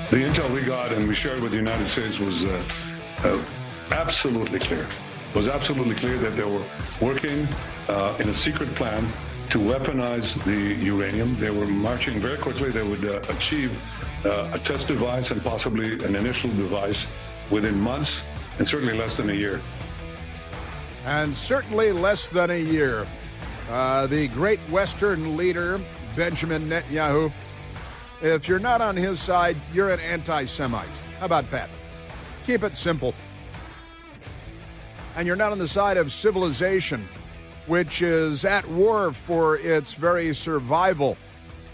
The intel we got and we shared with the United States was absolutely clear. It was absolutely clear that they were working in a secret plan to weaponize the uranium. They were marching very quickly. They would achieve a test device and possibly an initial device within months and certainly less than a year. And certainly less than a year. The great Western leader, Benjamin Netanyahu, if you're not on his side, you're an anti-Semite. How about that? Keep it simple. And you're not on the side of civilization, which is at war for its very survival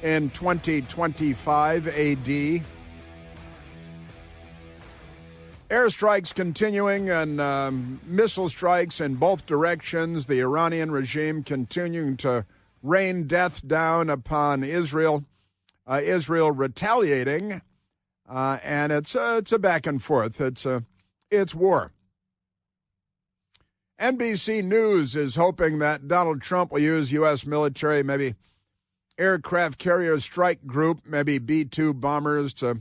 in 2025 AD. Airstrikes continuing and missile strikes in both directions. The Iranian regime continuing to rain death down upon Israel. Israel retaliating, and it's a back and forth. It's war. NBC News is hoping that Donald Trump will use U.S. military, maybe aircraft carrier strike group, maybe B-2 bombers to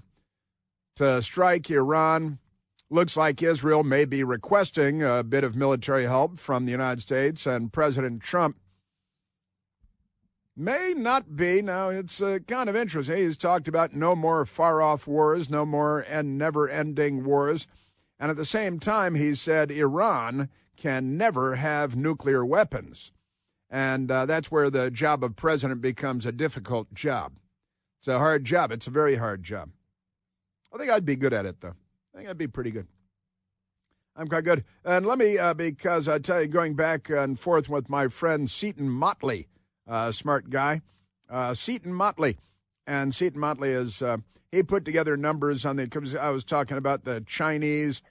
strike Iran. Looks like Israel may be requesting a bit of military help from the United States, and President Trump may not be. Now, it's kind of interesting. He's talked about no more far-off wars, no more and never-ending wars. And at the same time, he said Iran can never have nuclear weapons. And that's where the job of president becomes a difficult job. It's a hard job. It's a very hard job. I think I'd be good at it, though. I think I'd be pretty good. I'm quite good. And let me, because I tell you, going back and forth with my friend Seton Motley, smart guy, Seton Motley. And Seton Motley is, he put together numbers on I was talking about the Chinese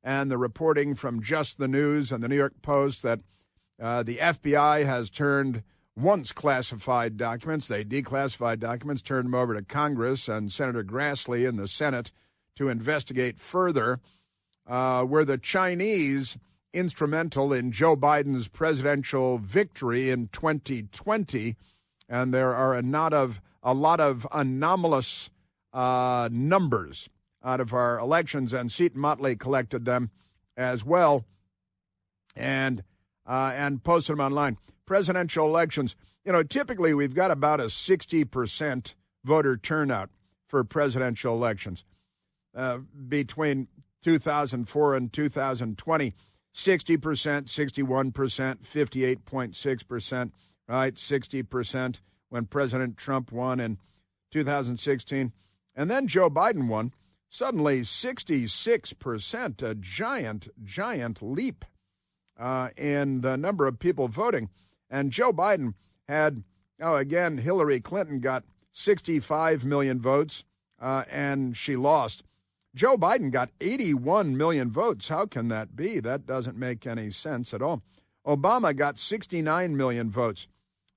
and the reporting from Just the News and the New York Post that the FBI has turned once classified documents, they declassified documents, turned them over to Congress and Senator Grassley in the Senate to investigate further. Were the Chinese instrumental in Joe Biden's presidential victory in 2020? And there are a lot of anomalous numbers out of our elections, and Seton Motley collected them as well and posted them online. Presidential elections, typically we've got about a 60% voter turnout for presidential elections. Between 2004 and 2020, 60%, 61%, 58.6%, right? 60% when President Trump won in 2016. And then Joe Biden won. Suddenly 66%, a giant leap in the number of people voting. And Joe Biden had, again, Hillary Clinton got 65 million votes, and she lost. Joe Biden got 81 million votes. How can that be? That doesn't make any sense at all. Obama got 69 million votes,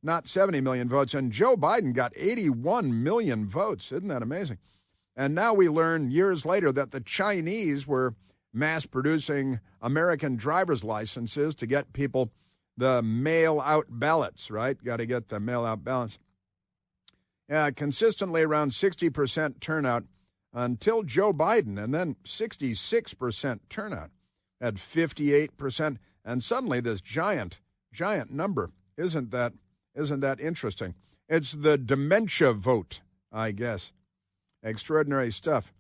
not 70 million votes. And Joe Biden got 81 million votes. Isn't that amazing? And now we learn years later that the Chinese were mass-producing American driver's licenses to get people the mail-out ballots, right? Got to get the mail-out ballots. Consistently around 60% turnout until Joe Biden, and then 66% turnout at 58%. And suddenly this giant number. Isn't that interesting? It's the dementia vote, I guess. Extraordinary stuff.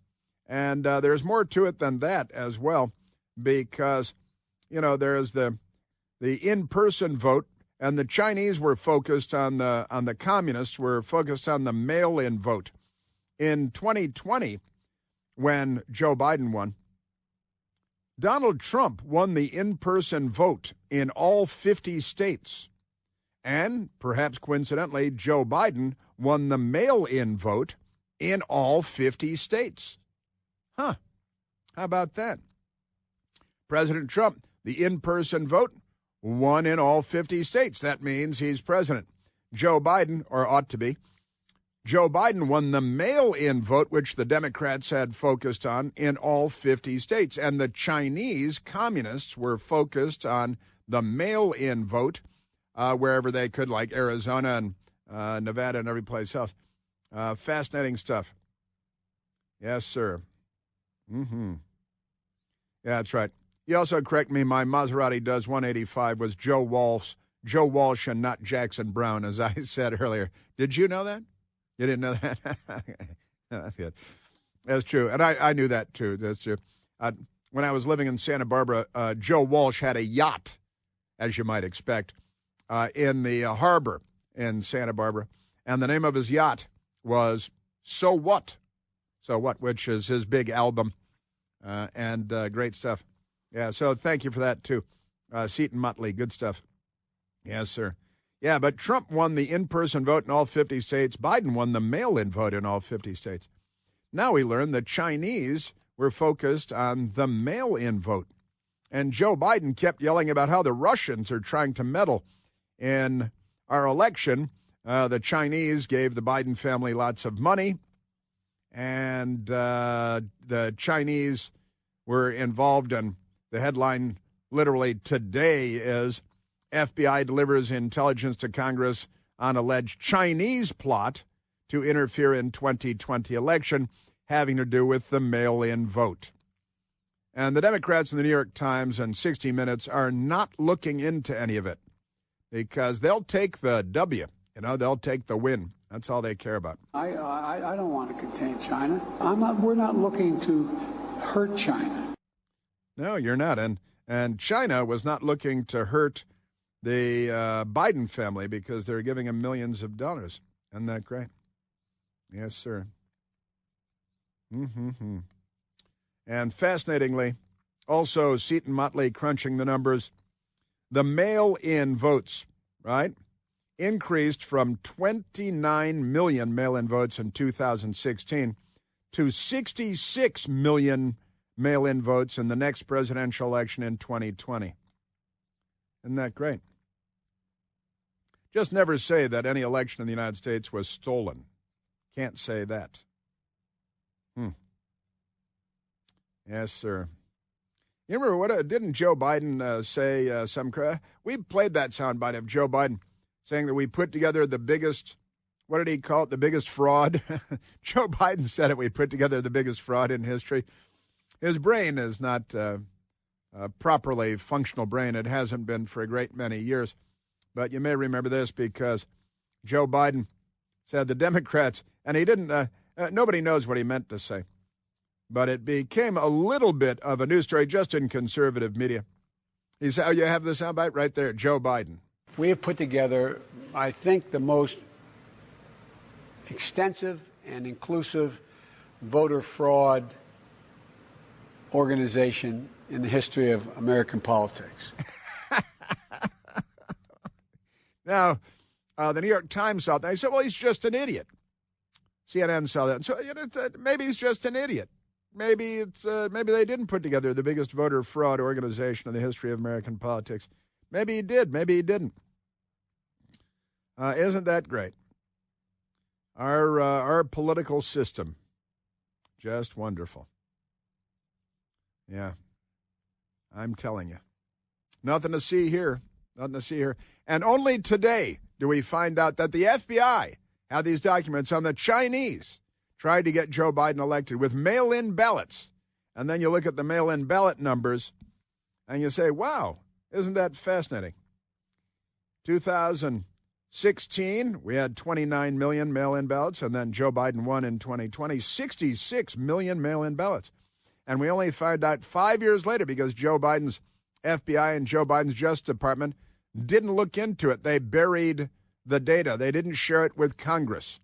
And there's more to it than that as well, because, there's the in-person vote, and the Chinese were focused on the communists, were focused on the mail-in vote. In 2020, when Joe Biden won, Donald Trump won the in-person vote in all 50 states. And, perhaps coincidentally, Joe Biden won the mail-in vote in all 50 states. Huh. How about that? President Trump, the in-person vote, won in all 50 states. That means he's president. Joe Biden, or ought to be, Joe Biden won the mail-in vote, which the Democrats had focused on, in all 50 states. And the Chinese communists were focused on the mail-in vote wherever they could, like Arizona and Nevada and every place else. Fascinating stuff. Yes, sir. Mm-hmm. Yeah, that's right. You also correct me, my Maserati does 185 was Joe Walsh and not Jackson Brown, as I said earlier. Did you know that? You didn't know that? No, that's good. That's true. And I knew that, too. That's true. When I was living in Santa Barbara, Joe Walsh had a yacht, as you might expect, in the harbor in Santa Barbara. And the name of his yacht was So What? So What, which is his big album. And great stuff. Yeah, so thank you for that, too. Seton Motley, good stuff. Yes, sir. Yeah, but Trump won the in-person vote in all 50 states. Biden won the mail-in vote in all 50 states. Now we learn the Chinese were focused on the mail-in vote. And Joe Biden kept yelling about how the Russians are trying to meddle in our election. The Chinese gave the Biden family lots of money. And the Chinese were involved, and the headline literally today is FBI delivers intelligence to Congress on alleged Chinese plot to interfere in 2020 election having to do with the mail-in vote. And the Democrats in the New York Times and 60 Minutes are not looking into any of it because they'll take the W. They'll take the win. That's all they care about. I don't want to contain China. We're not looking to hurt China. No, you're not. And China was not looking to hurt the Biden family because they're giving them millions of dollars. Isn't that great? Yes, sir. Mm-hmm. And fascinatingly, also Seton Motley crunching the numbers, the mail-in votes, right, increased from 29 million mail-in votes in 2016 to 66 million mail-in votes in the next presidential election in 2020. Isn't that great? Just never say that any election in the United States was stolen. Can't say that. Yes, sir. You remember didn't Joe Biden say we played that soundbite of Joe Biden saying that we put together the biggest, what did he call it, the biggest fraud? Joe Biden said it, we put together the biggest fraud in history. His brain is not a properly functional brain. It hasn't been for a great many years. But you may remember this because Joe Biden said the Democrats, and he didn't, nobody knows what he meant to say. But it became a little bit of a news story just in conservative media. He said, you have the soundbite right there, Joe Biden. We have put together, I think, the most extensive and inclusive voter fraud organization in the history of American politics. Now, the New York Times saw that. They said, well, he's just an idiot. CNN saw that. So maybe he's just an idiot. Maybe they didn't put together the biggest voter fraud organization in the history of American politics. Maybe he did. Maybe he didn't. Isn't that great? Our political system, just wonderful. Yeah, I'm telling you. Nothing to see here. Nothing to see here. And only today do we find out that the FBI had these documents on the Chinese tried to get Joe Biden elected with mail-in ballots. And then you look at the mail-in ballot numbers and you say, wow, isn't that fascinating? 2016, we had 29 million mail-in ballots, and then Joe Biden won in 2020, 66 million mail-in ballots. And we only found out 5 years later because Joe Biden's FBI and Joe Biden's Justice Department didn't look into it. They buried the data. They didn't share it with Congress.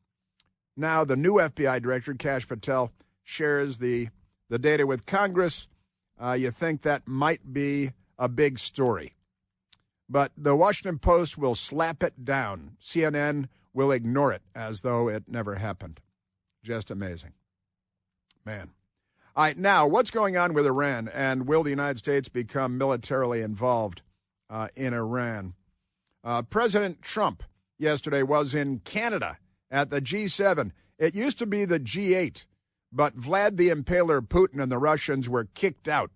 Now the new FBI director, Kash Patel, shares the data with Congress. You think that might be a big story. But the Washington Post will slap it down. CNN will ignore it as though it never happened. Just amazing. Man. All right, now, what's going on with Iran, and will the United States become militarily involved in Iran? President Trump yesterday was in Canada at the G7. It used to be the G8, but Vlad the Impaler Putin and the Russians were kicked out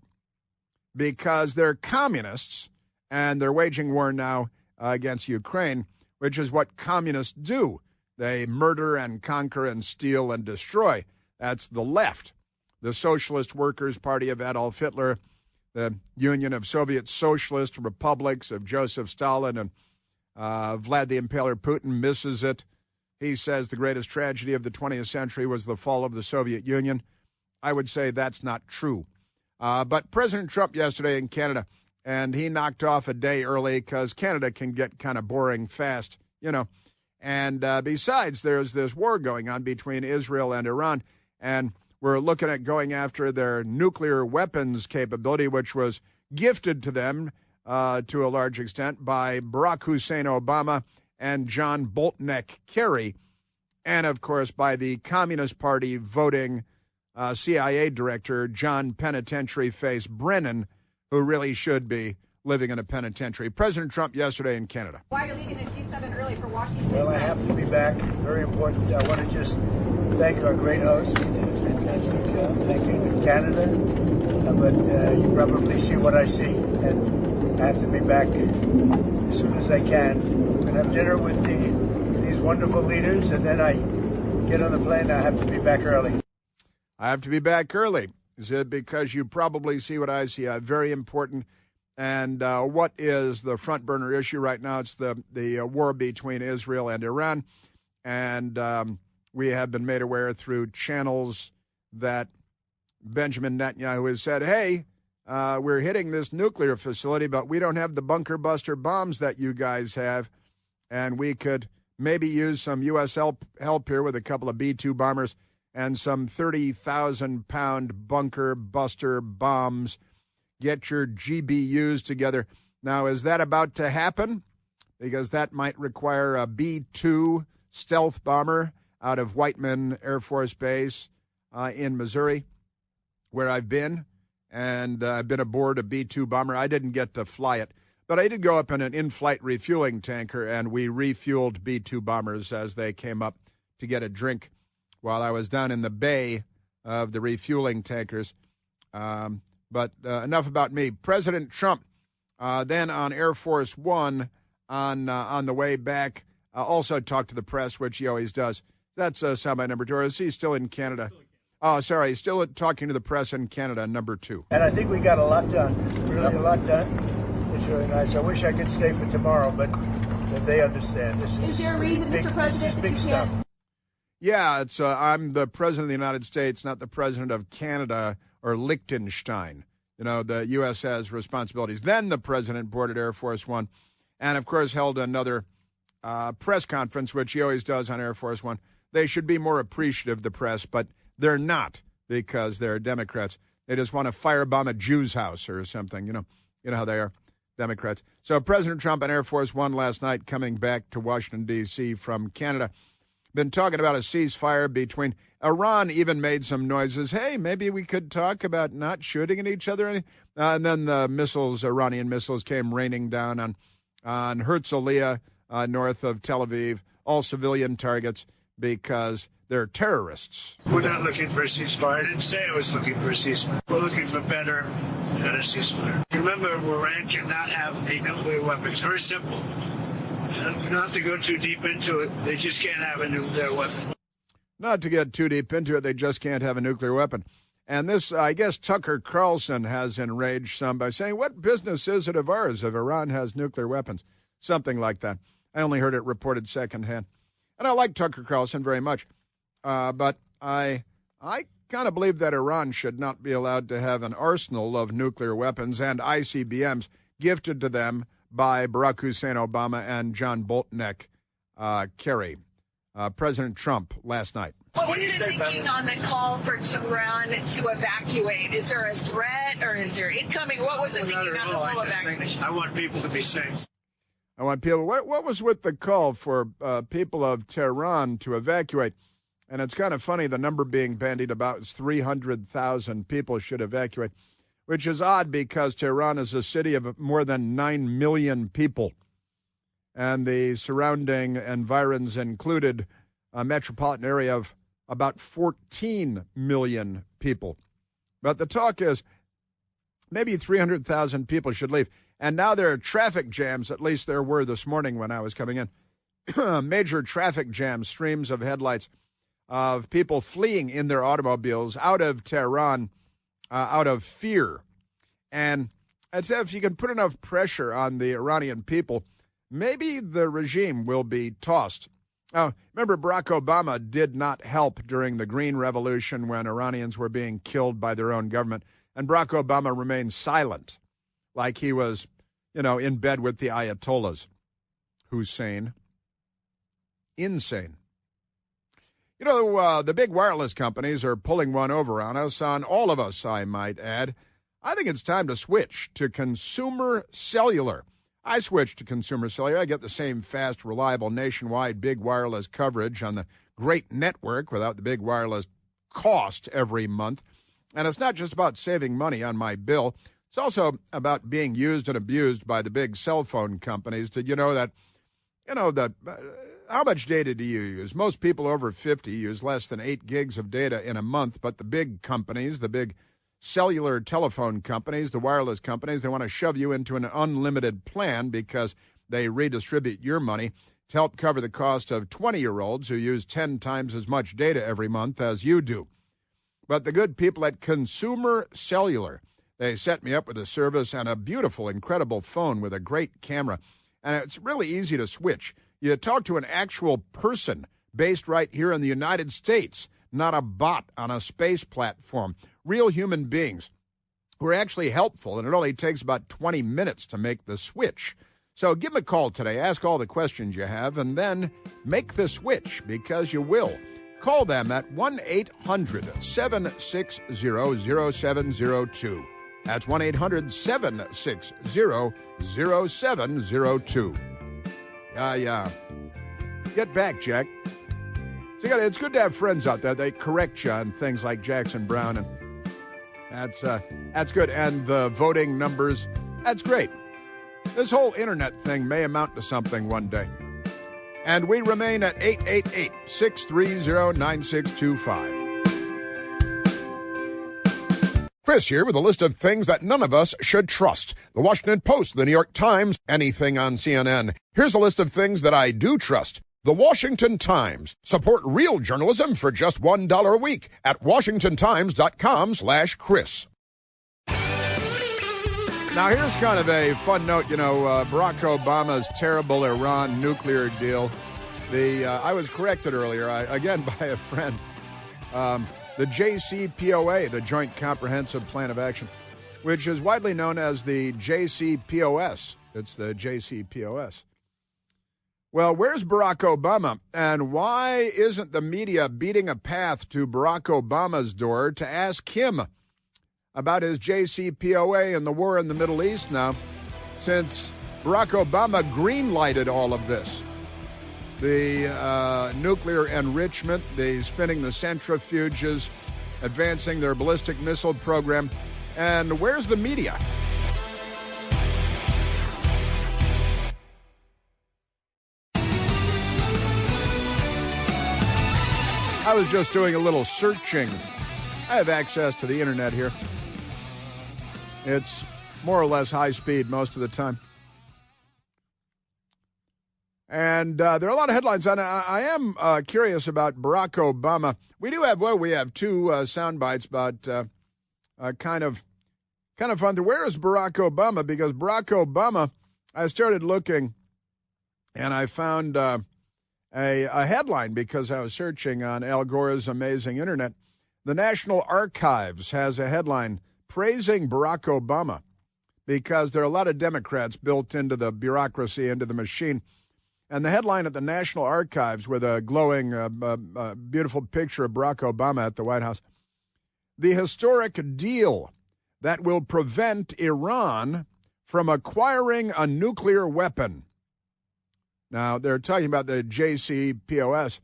because they're communists and they're waging war now against Ukraine, which is what communists do. They murder and conquer and steal and destroy. That's the left. The Socialist Workers' Party of Adolf Hitler, the Union of Soviet Socialist Republics of Joseph Stalin and Vlad the Impaler Putin misses it. He says the greatest tragedy of the 20th century was the fall of the Soviet Union. I would say that's not true. But President Trump yesterday in Canada, and he knocked off a day early because Canada can get kind of boring fast, you know. And besides, there's this war going on between Israel and Iran, and we're looking at going after their nuclear weapons capability, which was gifted to them to a large extent by Barack Hussein Obama and John Boltneck Kerry, and, of course, by the Communist Party voting CIA director John Penitentiary Face Brennan, who really should be living in a penitentiary. President Trump yesterday in Canada. Why are you leaving the G7 early for Washington? Well, I have to be back. Very important. I want to just thank our great host. Fantastic. Thank you in Canada. But you probably see what I see. And I have to be back as soon as I can and have dinner with these wonderful leaders. And then I get on the plane. I have to be back early. I have to be back early. Is it because you probably see what I see? Very important. And what is the front burner issue right now? It's the war between Israel and Iran. And we have been made aware through channels that Benjamin Netanyahu has said, hey, we're hitting this nuclear facility, but we don't have the bunker buster bombs that you guys have. And we could maybe use some U.S. help here with a couple of B-2 bombers and some 30,000-pound bunker buster bombs. Get your GBUs together. Now, is that about to happen? Because that might require a B-2 stealth bomber out of Whiteman Air Force Base in Missouri, where I've been. And I've been aboard a B-2 bomber. I didn't get to fly it, but I did go up in an in-flight refueling tanker, and we refueled B-2 bombers as they came up to get a drink while I was down in the bay of the refueling tankers. But enough about me. President Trump, then on Air Force One on the way back, also talked to the press, which he always does. That's soundbite number 2. Or is he still in Canada? Oh, sorry, he's still talking to the press in Canada, number 2. And I think we got a lot done, really a lot done. It's really nice. I wish I could stay for tomorrow, but they understand. Is there a reason, Mr. President, this is big stuff. Yeah, it's I'm the president of the United States, not the president of Canada or Liechtenstein. You know, the U.S. has responsibilities. Then the president boarded Air Force One and, of course, held another press conference, which he always does on Air Force One. They should be more appreciative, the press, but they're not because they're Democrats. They just want to firebomb a Jew's house or something. You know how they are, Democrats. So President Trump on Air Force One last night coming back to Washington, D.C. from Canada. Been talking about a ceasefire between Iran, even made some noises. Hey, maybe we could talk about not shooting at each other. And then the Iranian missiles came raining down on Herzliya, north of Tel Aviv, all civilian targets because they're terrorists. We're not looking for a ceasefire. I didn't say I was looking for a ceasefire. We're looking for better than a ceasefire. Remember, Iran cannot have a nuclear weapon. It's very simple. You don't have to go too deep into it. They just can't have a nuclear weapon. Not to get too deep into it, they just can't have a nuclear weapon. And this, I guess, Tucker Carlson has enraged some by saying, what business is it of ours if Iran has nuclear weapons? Something like that. I only heard it reported secondhand. And I like Tucker Carlson very much. But I kind of believe that Iran should not be allowed to have an arsenal of nuclear weapons and ICBMs gifted to them by Barack Hussein Obama and John Boltneck Kerry. President Trump last night. What was the thinking on the call for Tehran to evacuate? Is there a threat or is there incoming? What was the thinking on the whole evacuation? I want people to be safe. I want people. What was with the call for people of Tehran to evacuate? And it's kind of funny, the number being bandied about is 300,000 people should evacuate, which is odd because Tehran is a city of more than 9 million people. And the surrounding environs included a metropolitan area of about 14 million people. But the talk is maybe 300,000 people should leave. And now there are traffic jams, at least there were this morning when I was coming in. Major traffic jams, streams of headlights of people fleeing in their automobiles out of Tehran out of fear. And I'd say if you can put enough pressure on the Iranian people, maybe the regime will be tossed. Now, remember, Barack Obama did not help during the Green Revolution when Iranians were being killed by their own government. And Barack Obama remained silent, like he was, in bed with the Ayatollahs. Hussein. Insane. The big wireless companies are pulling one over on us, on all of us, I might add. I think it's time to switch to consumer cellular. I switched to consumer cellular. I get the same fast, reliable, nationwide big wireless coverage on the great network without the big wireless cost every month. And it's not just about saving money on my bill. It's also about being used and abused by the big cell phone companies. Did you know that, how much data do you use? Most people over 50 use less than 8 gigs of data in a month, but the big companies, the big cellular telephone companies, the wireless companies, they want to shove you into an unlimited plan because they redistribute your money to help cover the cost of 20-year-olds who use 10 times as much data every month as you do. But the good people at Consumer Cellular, they set me up with a service and a beautiful, incredible phone with a great camera. And it's really easy to switch. You talk to an actual person based right here in the United States, not a bot on a space platform. Real human beings who are actually helpful, and it only takes about 20 minutes to make the switch. So give them a call today, ask all the questions you have, and then make the switch, because you will. Call them at 1-800-760-0702. That's 1-800-760-0702. Yeah. Get back, Jack. So it's good to have friends out there. They correct you on things like Jackson Brown, and that's good. And the voting numbers, that's great. This whole internet thing may amount to something one day. And we remain at 888-630-9625. Chris here with a list of things that none of us should trust. The Washington Post, the New York Times, anything on CNN. Here's a list of things that I do trust. The Washington Times. Support real journalism for just $1 a week at washingtontimes.com/Chris. Now, here's kind of a fun note. Barack Obama's terrible Iran nuclear deal. I was corrected earlier, again, by a friend. The JCPOA, the Joint Comprehensive Plan of Action, which is widely known as the JCPOS. It's the JCPOS. Well, where's Barack Obama? And why isn't the media beating a path to Barack Obama's door to ask him about his JCPOA and the war in the Middle East now, since Barack Obama green-lighted all of this? The nuclear enrichment, the spinning the centrifuges, advancing their ballistic missile program. And where's the media? I was just doing a little searching. I have access to the internet here. It's more or less high speed most of the time. And there are a lot of headlines on it. I am curious about Barack Obama. We have two sound bites about kind of fun. Where is Barack Obama? Because Barack Obama, I started looking, and I found a headline because I was searching on Al Gore's amazing internet. The National Archives has a headline praising Barack Obama because there are a lot of Democrats built into the bureaucracy, into the machine. And the headline at the National Archives with a glowing, beautiful picture of Barack Obama at the White House: the historic deal that will prevent Iran from acquiring a nuclear weapon. Now, they're talking about the JCPOS,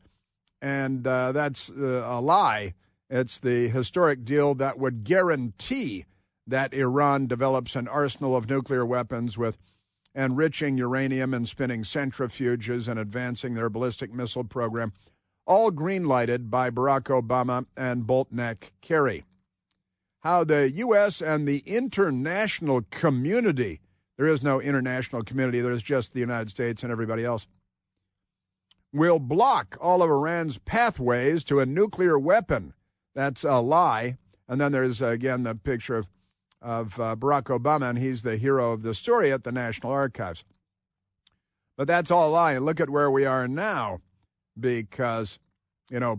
and that's a lie. It's the historic deal that would guarantee that Iran develops an arsenal of nuclear weapons with enriching uranium and spinning centrifuges and advancing their ballistic missile program, all green-lighted by Barack Obama and Boltneck Kerry. How the U.S. and the international community, there is no international community, there's just the United States and everybody else, will block all of Iran's pathways to a nuclear weapon. That's a lie. And then there's, again, the picture of Barack Obama, and he's the hero of the story at the National Archives. But that's all a lie. And look at where we are now because,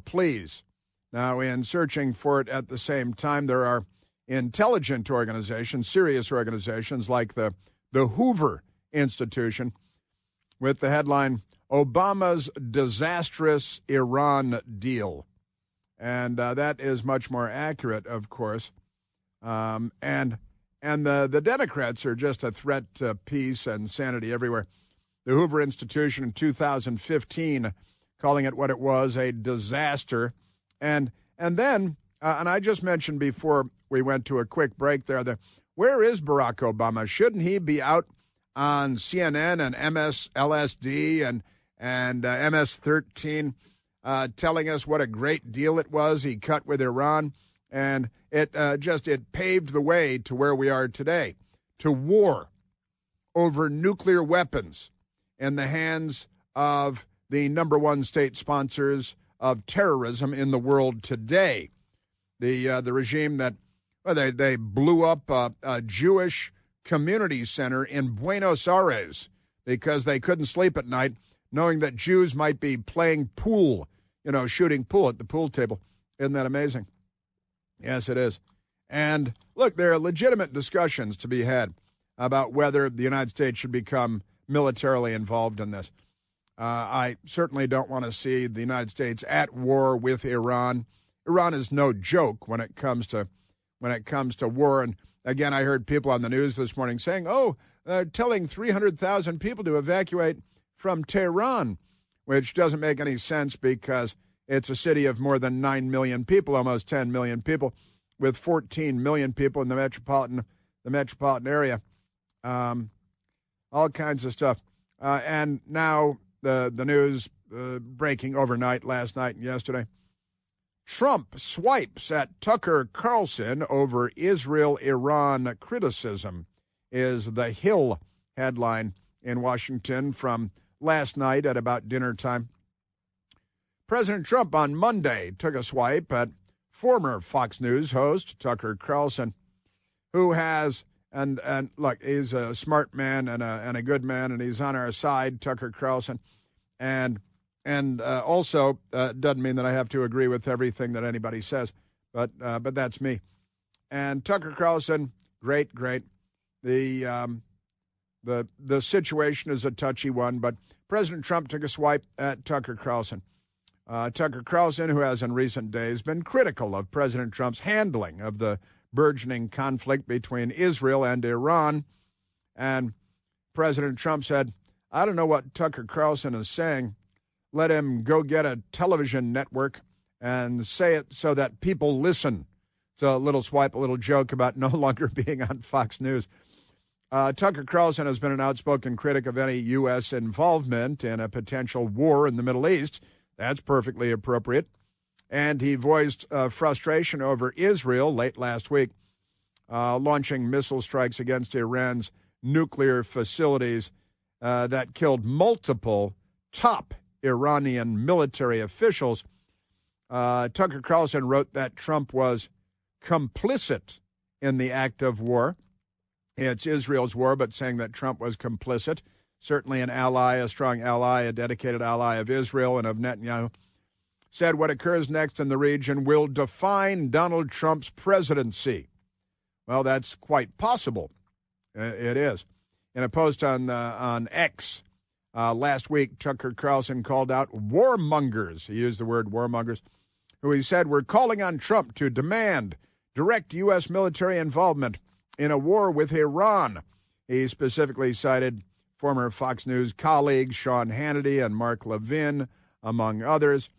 please. Now, in searching for it at the same time, there are intelligent organizations, serious organizations like the Hoover Institution with the headline, Obama's Disastrous Iran Deal. And that is much more accurate, of course. And the Democrats are just a threat to peace and sanity everywhere. The Hoover Institution in 2015 calling it what it was, a disaster. And then, and I just mentioned before we went to a quick break there, where is Barack Obama? Shouldn't he be out on CNN and MSLSD and MS-13 telling us what a great deal it was he cut with Iran? And it paved the way to where we are today, to war over nuclear weapons in the hands of the number one state sponsors of terrorism in the world today. The regime that they blew up a Jewish community center in Buenos Aires because they couldn't sleep at night knowing that Jews might be playing pool, shooting pool at the pool table. Isn't that amazing? Yes, it is. And look, there are legitimate discussions to be had about whether the United States should become militarily involved in this. I certainly don't want to see the United States at war with Iran. Iran is no joke when it comes to war. And again, I heard people on the news this morning saying, telling 300,000 people to evacuate from Tehran, which doesn't make any sense because it's a city of more than 9 million people, almost 10 million people, with 14 million people in the metropolitan area. All kinds of stuff. And now the news breaking overnight, last night and yesterday. Trump swipes at Tucker Carlson over Israel-Iran criticism is the Hill headline in Washington from last night at about dinner time. President Trump on Monday took a swipe at former Fox News host Tucker Carlson, who has, and look, he's a smart man and a good man, and he's on our side, Tucker Carlson, and also doesn't mean that I have to agree with everything that anybody says, but that's me. And Tucker Carlson, great. The situation is a touchy one, but President Trump took a swipe at Tucker Carlson. Tucker Carlson, who has in recent days been critical of President Trump's handling of the burgeoning conflict between Israel and Iran. And President Trump said, I don't know what Tucker Carlson is saying. Let him go get a television network and say it so that people listen. It's a little swipe, a little joke about no longer being on Fox News. Tucker Carlson has been an outspoken critic of any U.S. involvement in a potential war in the Middle East. That's perfectly appropriate. And he voiced frustration over Israel late last week, launching missile strikes against Iran's nuclear facilities that killed multiple top Iranian military officials. Tucker Carlson wrote that Trump was complicit in the act of war. It's Israel's war, but saying that Trump was complicit. Certainly an ally, a strong ally, a dedicated ally of Israel and of Netanyahu. Said what occurs next in the region will define Donald Trump's presidency. Well, that's quite possible. It is. In a post on X last week, Tucker Carlson called out warmongers. He used the word warmongers, who he said were calling on Trump to demand direct U.S. military involvement in a war with Iran. He specifically cited former Fox News colleagues Sean Hannity and Mark Levin, among others.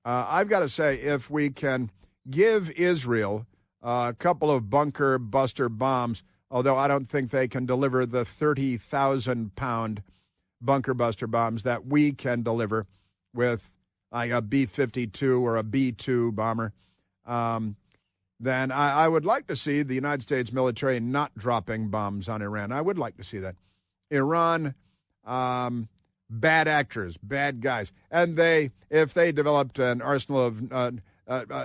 I've got to say, if we can give Israel a couple of bunker buster bombs, although I don't think they can deliver the 30,000-pound bunker buster bombs that we can deliver with like a B-52 or a B-2 bomber, then I would like to see the United States military not dropping bombs on Iran. I would like to see that. Iran, bad actors, bad guys. And if they developed an arsenal of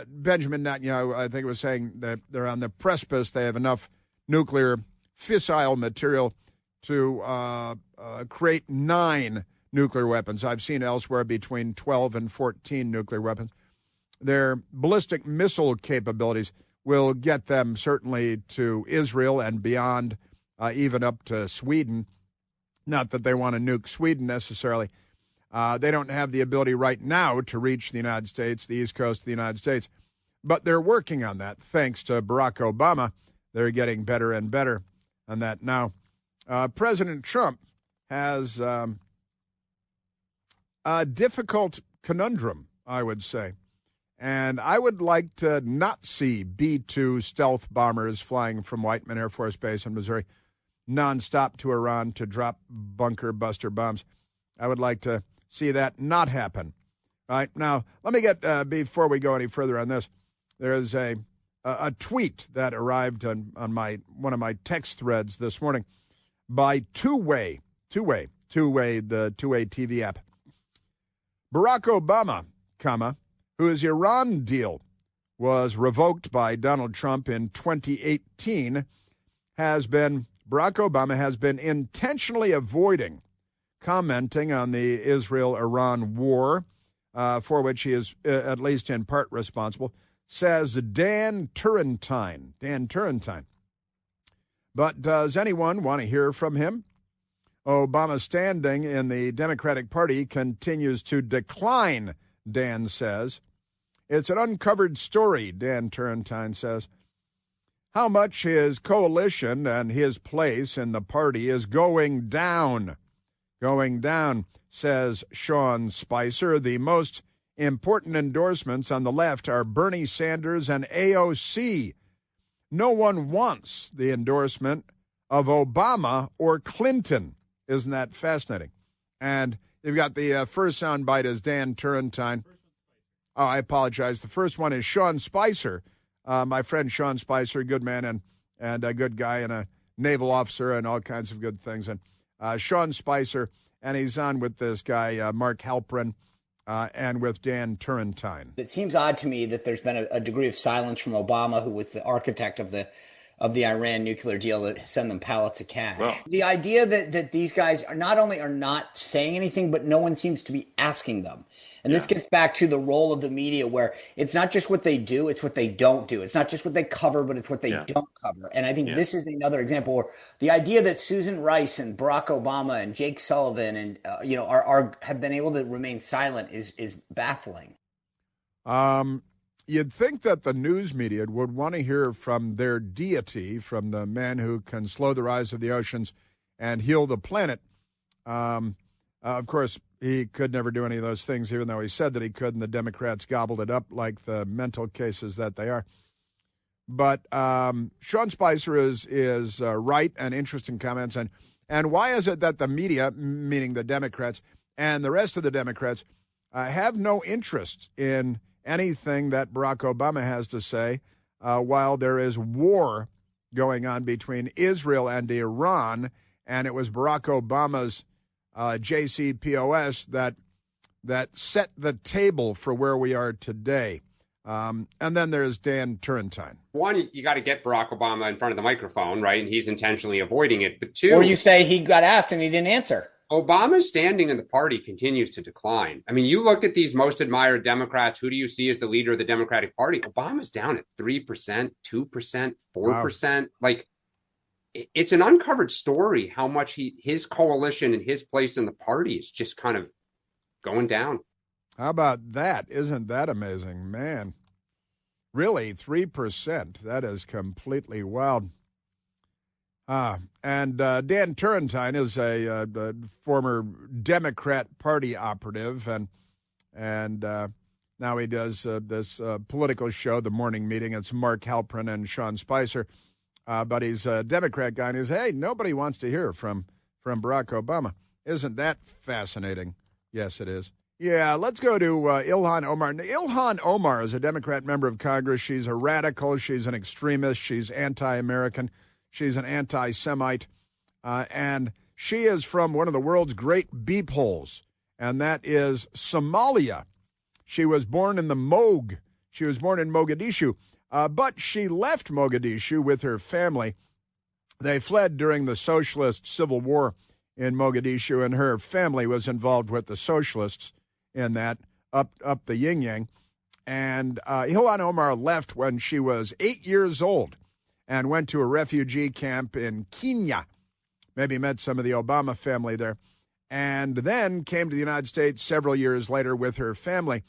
Benjamin Netanyahu, I think it was saying that they're on the precipice. They have enough nuclear fissile material to create 9 nuclear weapons. I've seen elsewhere between 12 and 14 nuclear weapons. Their ballistic missile capabilities will get them certainly to Israel and beyond, even up to Sweden. Not that they want to nuke Sweden necessarily. They don't have the ability right now to reach the United States, the East Coast of the United States. But they're working on that. Thanks to Barack Obama, they're getting better and better on that. Now, President Trump has a difficult conundrum, I would say. And I would like to not see B-2 stealth bombers flying from Whiteman Air Force Base in Missouri nonstop to Iran to drop bunker buster bombs. I would like to see that not happen. All right, now, let me get, before we go any further on this, there is a tweet that arrived on one of my text threads this morning by Two-Way, the Two-Way TV app. Barack Obama, whose Iran deal was revoked by Donald Trump in 2018, Barack Obama has been intentionally avoiding commenting on the Israel-Iran war, for which he is at least in part responsible, says Dan Turrentine. But does anyone want to hear from him? Obama's standing in the Democratic Party continues to decline, Dan says. It's an uncovered story, Dan Turrentine says. How much his coalition and his place in the party is going down, says Sean Spicer. The most important endorsements on the left are Bernie Sanders and AOC. No one wants the endorsement of Obama or Clinton. Isn't that fascinating? And you've got the first soundbite is Dan Turrentine. Oh, I apologize. The first one is Sean Spicer, my friend Sean Spicer, good man and a good guy and a naval officer and all kinds of good things. And Sean Spicer, and he's on with this guy, Mark Halperin, and with Dan Turrentine. It seems odd to me that there's been a degree of silence from Obama, who was the architect of the Iran nuclear deal that send them pallets of cash. Well, the idea that these guys are not saying anything, but no one seems to be asking them. And this gets back to the role of the media, where it's not just what they do, it's what they don't do. It's not just what they cover, but it's what they don't cover. And I think this is another example where the idea that Susan Rice and Barack Obama and Jake Sullivan and have been able to remain silent is baffling. You'd think that the news media would want to hear from their deity, from the man who can slow the rise of the oceans and heal the planet. Of course, he could never do any of those things, even though he said that he could, and the Democrats gobbled it up like the mental cases that they are. But Sean Spicer is right and interesting comments. And why is it that the media, meaning the Democrats, and the rest of the Democrats have no interest in anything that Barack Obama has to say while there is war going on between Israel and Iran, and it was Barack Obama's JCPOS that set the table for where we are today. And then there's Dan Turrentine. One, you got to get Barack Obama in front of the microphone, right? And he's intentionally avoiding it. But two, or you say he got asked and he didn't answer. Obama's standing in the party continues to decline. I mean, you look at these most admired Democrats. Who do you see as the leader of the Democratic Party? Obama's down at 3%, 2%, 4%. Wow. Like, it's an uncovered story how much his coalition and his place in the party is just kind of going down. How about that? Isn't that amazing? Man, really, 3%. That is completely wild. And Dan Turrentine is a former Democrat Party operative, and now he does this political show, The Morning Meeting. It's Mark Halperin and Sean Spicer. But he's a Democrat guy, and he's, hey, nobody wants to hear from Barack Obama. Isn't that fascinating? Yes, it is. Yeah, let's go to Ilhan Omar. Ilhan Omar is a Democrat member of Congress. She's a radical. She's an extremist. She's anti-American. She's an anti-Semite. And She is from one of the world's great beep holes, and that is Somalia. She was born in the Moog. She was born in Mogadishu, but she left Mogadishu with her family. They fled during the socialist civil war in Mogadishu, and her family was involved with the socialists in that up the yin-yang. And Ilhan Omar left when she was 8 years old and went to a refugee camp in Kenya. Maybe met some of the Obama family there. And then came to the United States several years later with her family.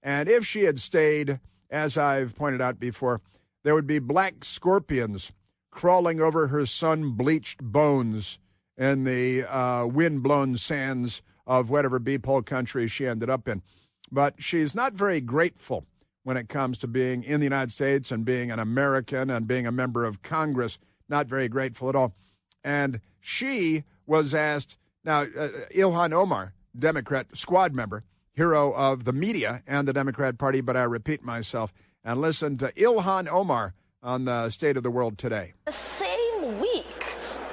And if she had stayed, as I've pointed out before, there would be black scorpions crawling over her sun-bleached bones in the wind-blown sands of whatever beep hole country she ended up in. But she's not very grateful when it comes to being in the United States and being an American and being a member of Congress. Not very grateful at all. And she was asked, now, Ilhan Omar, Democrat squad member, hero of the media and the Democrat Party, but I repeat myself, and listen to Ilhan Omar on the State of the World today. The same week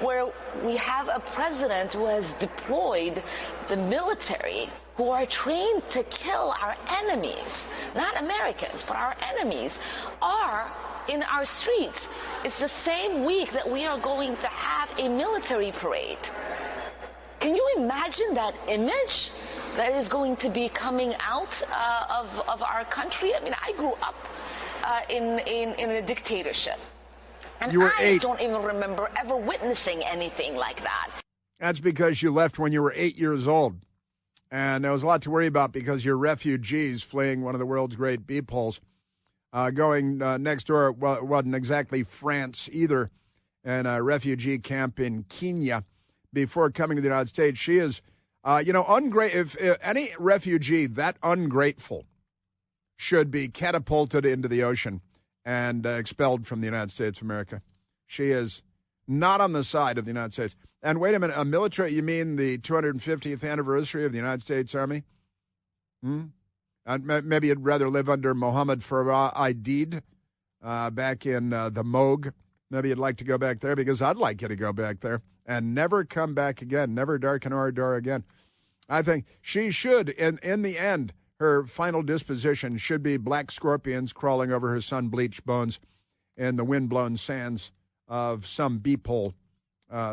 where we have a president who has deployed the military, who are trained to kill our enemies, not Americans, but our enemies, are in our streets. It's the same week that we are going to have a military parade. Can you imagine that image that is going to be coming out of our country? I mean, I grew up in a dictatorship. And you were I 8. don't even remember ever witnessing anything like that. That's because you left when you were 8 years old. And there was a lot to worry about because you're refugees fleeing one of the world's great beep holes. Going next door, well, it wasn't exactly France either, in a refugee camp in Kenya before coming to the United States. She is, if any refugee that ungrateful should be catapulted into the ocean and expelled from the United States of America. She is not on the side of the United States. And wait a minute, a military, you mean the 250th anniversary of the United States Army? Maybe you'd rather live under Mohammed Farah Aidid back in the Moog. Maybe you'd like to go back there, because I'd like you to go back there and never come back again, never darken our door again. I think she should, in the end, her final disposition should be black scorpions crawling over her sun-bleached bones in the wind-blown sands of some beep hole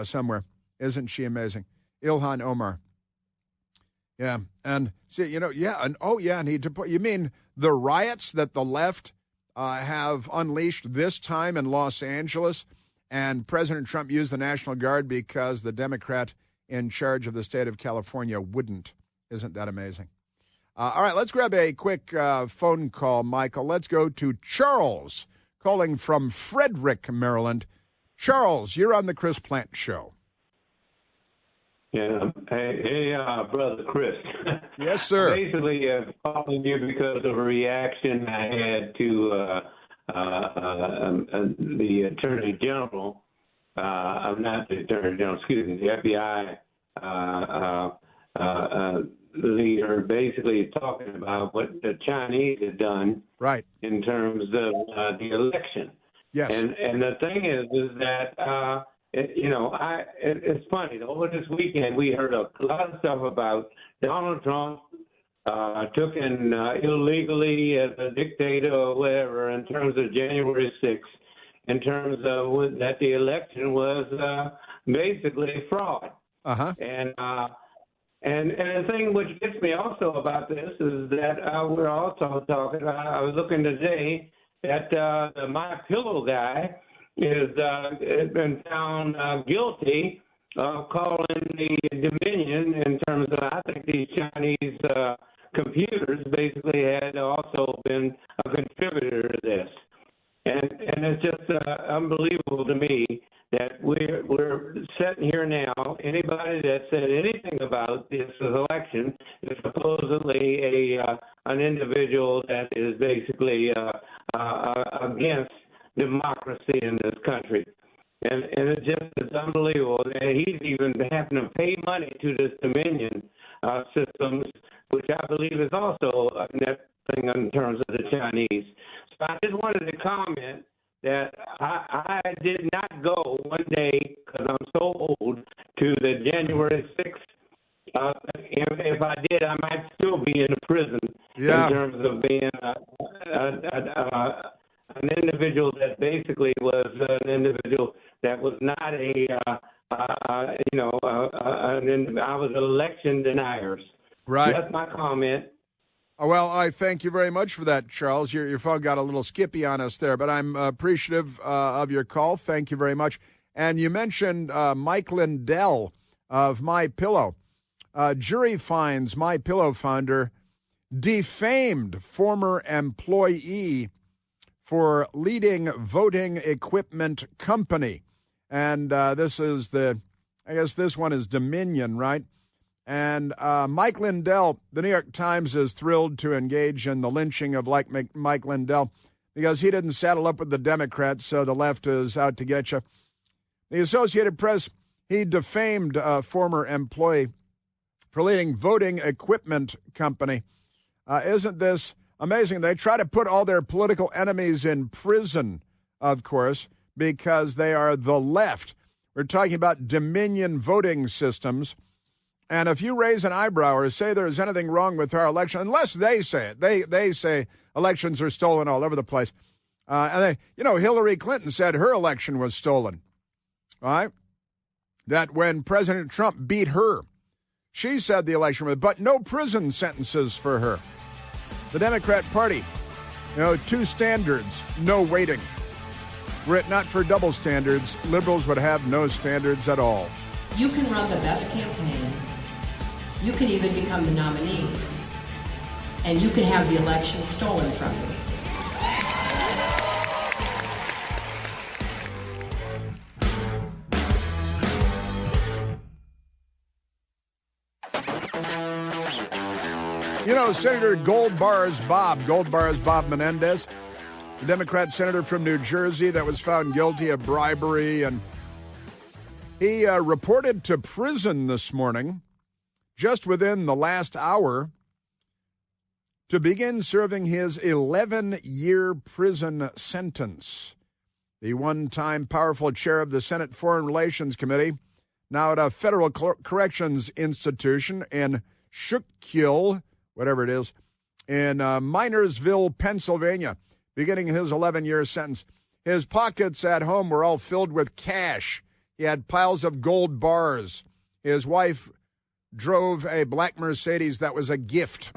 somewhere. Isn't she amazing? Ilhan Omar. Yeah, and see, and you mean the riots that the left have unleashed this time in Los Angeles, and President Trump used the National Guard because the Democrat in charge of the state of California wouldn't. Isn't that amazing? All right, let's grab a quick phone call, Michael. Let's go to Charles, calling from Frederick, Maryland. Charles, you're on the Chris Plante Show. Yeah. Hey, Brother Chris. Yes, sir. Basically, calling you because of a reaction I had to the Attorney General. Not the Attorney General, excuse me, the FBI leader, basically talking about what the Chinese had done, right, in terms of the election. Yes. And the thing is that. It's funny. Over this weekend, we heard a lot of stuff about Donald Trump took in illegally as a dictator or whatever in terms of January 6th, in terms of that the election was basically fraud. Uh-huh. And the thing which gets me also about this is that we're also talking. I was looking today that the MyPillow guy has been found guilty of calling the Dominion in terms of, I think these Chinese computers basically had also been a contributor to this. And it's just unbelievable to me that we're sitting here now. Anybody that said anything about this election is supposedly an individual that is basically against democracy in this country. And it just is unbelievable. And he's even having to pay money to this Dominion systems, which I believe is also a net thing in terms of the Chinese. So I just wanted to comment that I did not go one day, because I'm so old, to the January 6th. If I did, I might still be in a prison in terms of being an individual that basically was an individual that was not I was election deniers. Right. That's my comment. Well, I thank you very much for that, Charles. Your phone got a little skippy on us there, but I'm appreciative of your call. Thank you very much. And you mentioned Mike Lindell of MyPillow. Jury finds MyPillow founder defamed former employee for leading voting equipment company. And this is I guess this one is Dominion, right? And Mike Lindell, the New York Times is thrilled to engage in the lynching of Mike Lindell because he didn't saddle up with the Democrats, so the left is out to get you. The Associated Press, he defamed a former employee for leading voting equipment company. Isn't this amazing? They try to put all their political enemies in prison, of course, because they are the left. We're talking about Dominion voting systems. And if you raise an eyebrow or say there's anything wrong with our election, unless they say it, they say elections are stolen all over the place. And Hillary Clinton said her election was stolen. All right? That when President Trump beat her, she said the election was, but no prison sentences for her. The Democrat Party, 2 standards, no waiting. Were it not for double standards, liberals would have no standards at all. You can run the best campaign. You can even become the nominee. And you can have the election stolen from you. Senator Goldbar's Bob Menendez, the Democrat senator from New Jersey that was found guilty of bribery, and he reported to prison this morning, just within the last hour, to begin serving his 11-year prison sentence. The one-time powerful chair of the Senate Foreign Relations Committee, now at a federal corrections institution in Schuylkill, whatever it is, in Minersville, Pennsylvania, beginning his 11-year sentence. His pockets at home were all filled with cash. He had piles of gold bars. His wife drove a black Mercedes that was a gift.